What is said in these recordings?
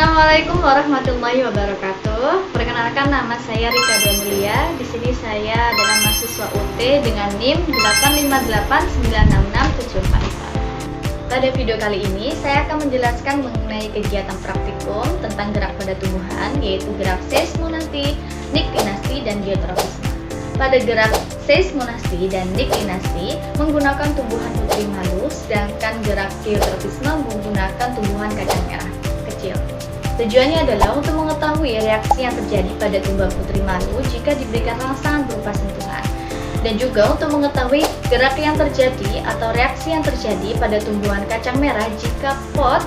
Assalamualaikum warahmatullahi wabarakatuh. Perkenalkan, nama saya Rika Damulia. Di sini saya adalah mahasiswa UT dengan NIM 858966744. Pada video kali ini, saya akan menjelaskan mengenai kegiatan praktikum tentang gerak pada tumbuhan, yaitu gerak seismonasti, niktinasti, dan geotropisme. Pada gerak seismonasti dan niktinasti menggunakan tumbuhan putri malu, sedangkan gerak geotropisme menggunakan tumbuhan kacang merah kecil. Tujuannya adalah untuk mengetahui reaksi yang terjadi pada tumbuhan putri malu jika diberikan rangsangan berupa sentuhan, dan juga untuk mengetahui gerak yang terjadi atau reaksi yang terjadi pada tumbuhan kacang merah jika pot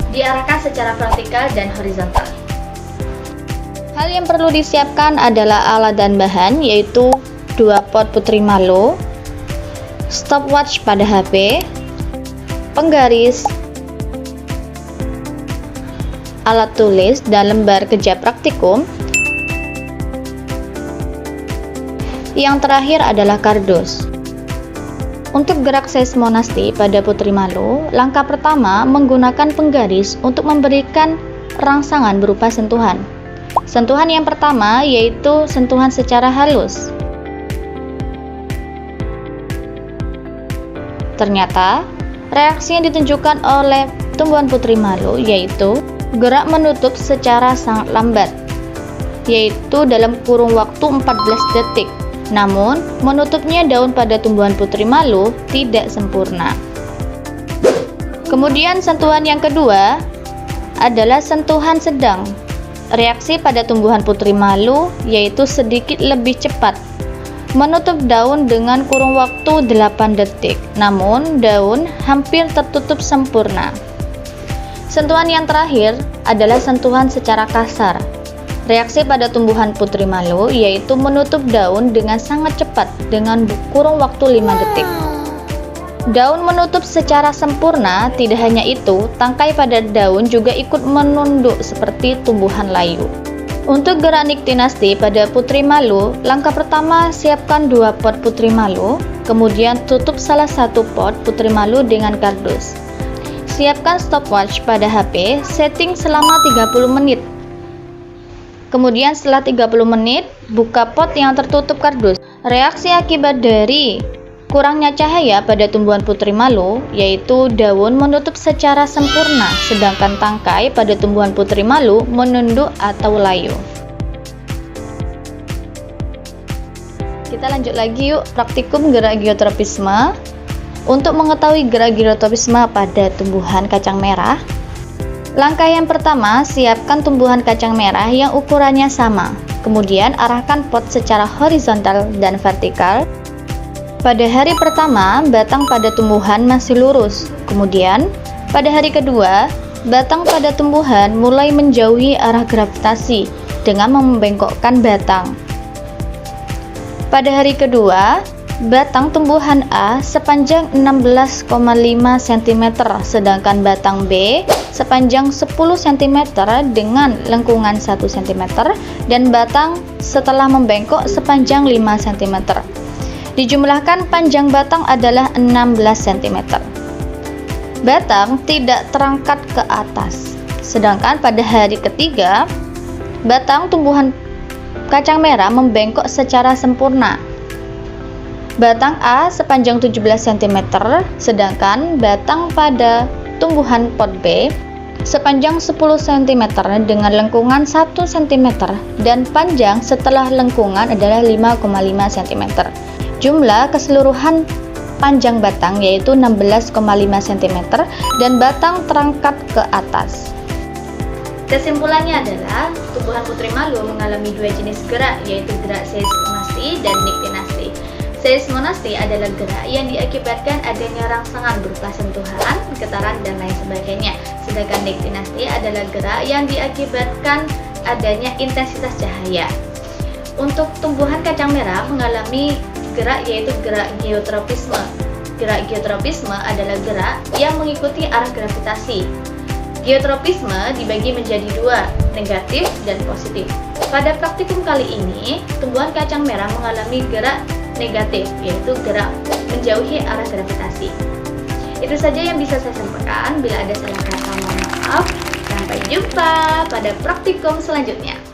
diarahkan secara vertikal dan horizontal. Hal yang perlu disiapkan adalah alat dan bahan, yaitu 2 pot putri malu, stopwatch pada HP, penggaris, alat tulis dan lembar kerja praktikum. Yang terakhir adalah kardus. Untuk gerak seismonasti pada putri malu, langkah pertama menggunakan penggaris untuk memberikan rangsangan berupa sentuhan. Sentuhan yang pertama yaitu sentuhan secara halus. Ternyata, reaksi yang ditunjukkan oleh tumbuhan putri malu yaitu gerak menutup secara sangat lambat, yaitu dalam kurun waktu 14 detik. Namun, menutupnya daun pada tumbuhan putri malu tidak sempurna. Kemudian sentuhan yang kedua adalah sentuhan sedang. Reaksi pada tumbuhan putri malu yaitu sedikit lebih cepat, menutup daun dengan kurun waktu 8 detik. Namun, daun hampir tertutup sempurna. Sentuhan yang terakhir adalah sentuhan secara kasar. Reaksi pada tumbuhan putri malu yaitu menutup daun dengan sangat cepat dengan kurun waktu 5 detik. Daun menutup secara sempurna. Tidak hanya itu, tangkai pada daun juga ikut menunduk seperti tumbuhan layu. Untuk gerak niktinasti pada putri malu, langkah pertama siapkan 2 pot putri malu, kemudian tutup salah satu pot putri malu dengan kardus. Siapkan stopwatch pada HP, setting selama 30 menit. Kemudian setelah 30 menit, buka pot yang tertutup kardus. Reaksi akibat dari kurangnya cahaya pada tumbuhan putri malu yaitu daun menutup secara sempurna, sedangkan tangkai pada tumbuhan putri malu menunduk atau layu. Kita lanjut lagi yuk, praktikum gerak geotropisme. Untuk mengetahui gerak geotropisme pada tumbuhan kacang merah, langkah yang pertama, siapkan tumbuhan kacang merah yang ukurannya sama. Kemudian arahkan pot secara horizontal dan vertikal. Pada hari pertama, batang pada tumbuhan masih lurus. Kemudian, pada hari kedua, batang pada tumbuhan mulai menjauhi arah gravitasi dengan membengkokkan batang. Pada hari kedua, batang tumbuhan A sepanjang 16,5 cm, sedangkan batang B sepanjang 10 cm dengan lengkungan 1 cm, dan batang setelah membengkok sepanjang 5 cm. Dijumlahkan panjang batang adalah 16 cm. Batang tidak terangkat ke atas. Sedangkan pada hari ketiga, batang tumbuhan kacang merah membengkok secara sempurna. Batang A sepanjang 17 cm, sedangkan batang pada tumbuhan pot B sepanjang 10 cm dengan lengkungan 1 cm dan panjang setelah lengkungan adalah 5,5 cm. Jumlah keseluruhan panjang batang yaitu 16,5 cm dan batang terangkat ke atas. Kesimpulannya adalah tumbuhan putri malu mengalami 2 jenis gerak, yaitu gerak seismonasti dan niktinasti. Seismonasti adalah gerak yang diakibatkan adanya rangsangan berupa sentuhan, getaran, dan lain sebagainya. Sedangkan niktinasti adalah gerak yang diakibatkan adanya intensitas cahaya. Untuk tumbuhan kacang merah mengalami gerak yaitu gerak geotropisme. Gerak geotropisme adalah gerak yang mengikuti arah gravitasi. Geotropisme dibagi menjadi 2, negatif dan positif. Pada praktikum kali ini, tumbuhan kacang merah mengalami gerak negatif, yaitu gerak menjauhi arah gravitasi. Itu saja yang bisa saya sampaikan. Bila ada salah kata, mohon maaf. Sampai jumpa pada praktikum selanjutnya.